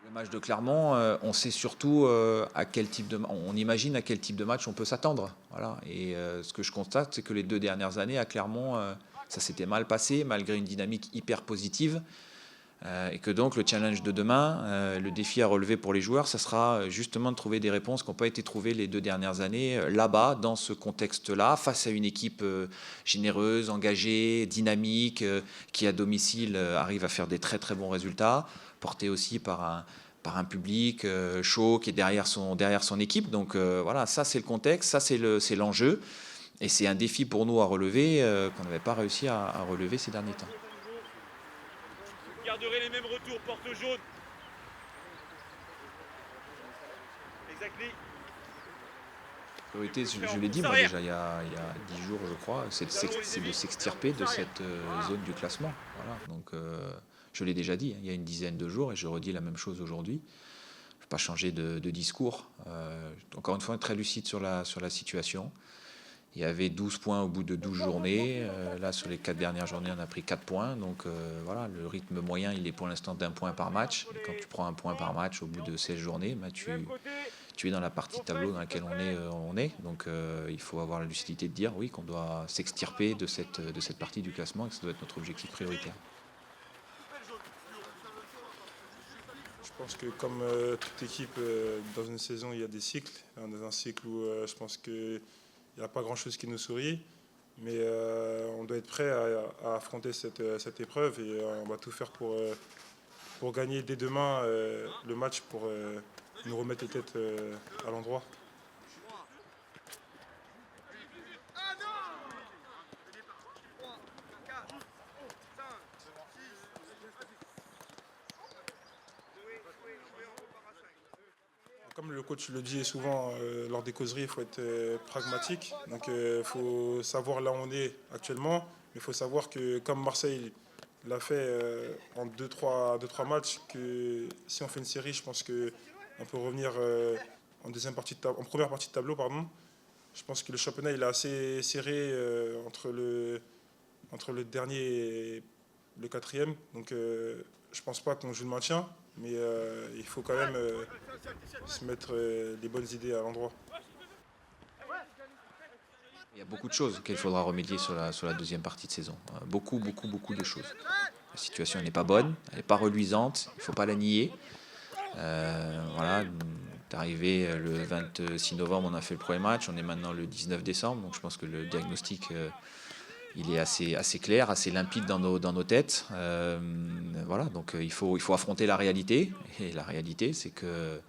Le match de Clermont, on sait surtout on imagine à quel type de match on peut s'attendre. Voilà. Et ce que je constate, c'est que les 2 dernières années à Clermont, ça s'était mal passé malgré une dynamique hyper positive. Et que donc le challenge de demain, le défi à relever pour les joueurs, ça sera justement de trouver des réponses qui n'ont pas été trouvées les 2 dernières années là-bas, dans ce contexte-là, face à une équipe généreuse, engagée, dynamique, qui à domicile arrive à faire des très très bons résultats, portée aussi par un public chaud qui est derrière son équipe. Donc voilà, ça c'est le contexte, ça c'est l'enjeu. Et c'est un défi pour nous à relever qu'on n'avait pas réussi à relever ces derniers temps. Vous garderez les mêmes retours, porte jaune. Exactly. La priorité, je l'ai dit moi déjà il y a 10 jours, je crois, c'est de s'extirper de cette zone du classement. Voilà. Donc je l'ai déjà dit il y a une dizaine de jours et je redis la même chose aujourd'hui. Je ne vais pas changer de discours. Encore une fois, très lucide sur la situation. Il y avait 12 points au bout de 12 journées. Là, sur les 4 dernières journées, on a pris 4 points. Donc voilà, le rythme moyen, il est pour l'instant d'1 point par match. Et quand tu prends 1 point par match au bout de 16 journées, bah, tu es dans la partie de tableau dans laquelle on est. Donc il faut avoir la lucidité de dire oui, qu'on doit s'extirper de cette partie du classement et que ça doit être notre objectif prioritaire. Je pense que comme toute équipe, dans une saison, il y a des cycles. Dans un cycle où je pense qu'il n'y a pas grand-chose qui nous sourit. Mais on doit être prêt à affronter cette épreuve et on va tout faire pour gagner dès demain le match pour nous remettre les têtes à l'endroit. Comme le coach le dit souvent lors des causeries, il faut être pragmatique. Donc il faut savoir là où on est actuellement. Mais il faut savoir que comme Marseille l'a fait en 2-3 matchs, que si on fait une série, je pense qu'on peut revenir en première partie de tableau. Pardon. Je pense que le championnat il est assez serré entre le dernier et le quatrième. Donc je ne pense pas qu'on joue le maintien. Mais il faut quand même se mettre les bonnes idées à l'endroit. Il y a beaucoup de choses qu'il faudra remédier sur la deuxième partie de saison. Beaucoup de choses. La situation n'est pas bonne, elle n'est pas reluisante, il ne faut pas la nier. Voilà, est arrivé le 26 novembre, on a fait le premier match, on est maintenant le 19 décembre, donc je pense que le diagnostic il est assez clair, assez limpide dans nos têtes. Voilà, donc il faut affronter la réalité. Et la réalité, c'est que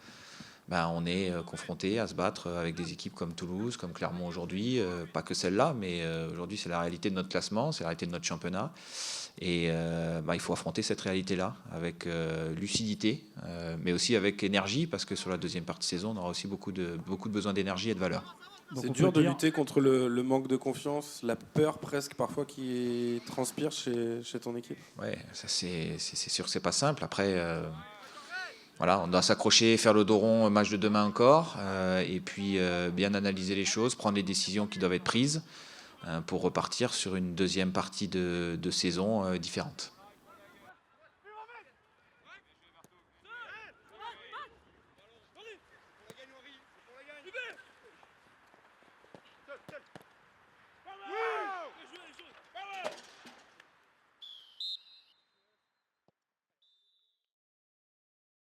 on est confronté à se battre avec des équipes comme Toulouse, comme Clermont aujourd'hui. Pas que celle-là, mais aujourd'hui, c'est la réalité de notre classement, c'est la réalité de notre championnat. Et il faut affronter cette réalité-là avec lucidité, mais aussi avec énergie, parce que sur la deuxième partie de saison, on aura aussi beaucoup de besoin d'énergie et de valeur. C'est dur de lutter contre le manque de confiance, la peur presque parfois qui transpire chez ton équipe. Ouais, ça c'est sûr que c'est pas simple. Après, voilà, on doit s'accrocher, faire le dos rond, match de demain encore, et puis bien analyser les choses, prendre les décisions qui doivent être prises pour repartir sur une deuxième partie de saison différente.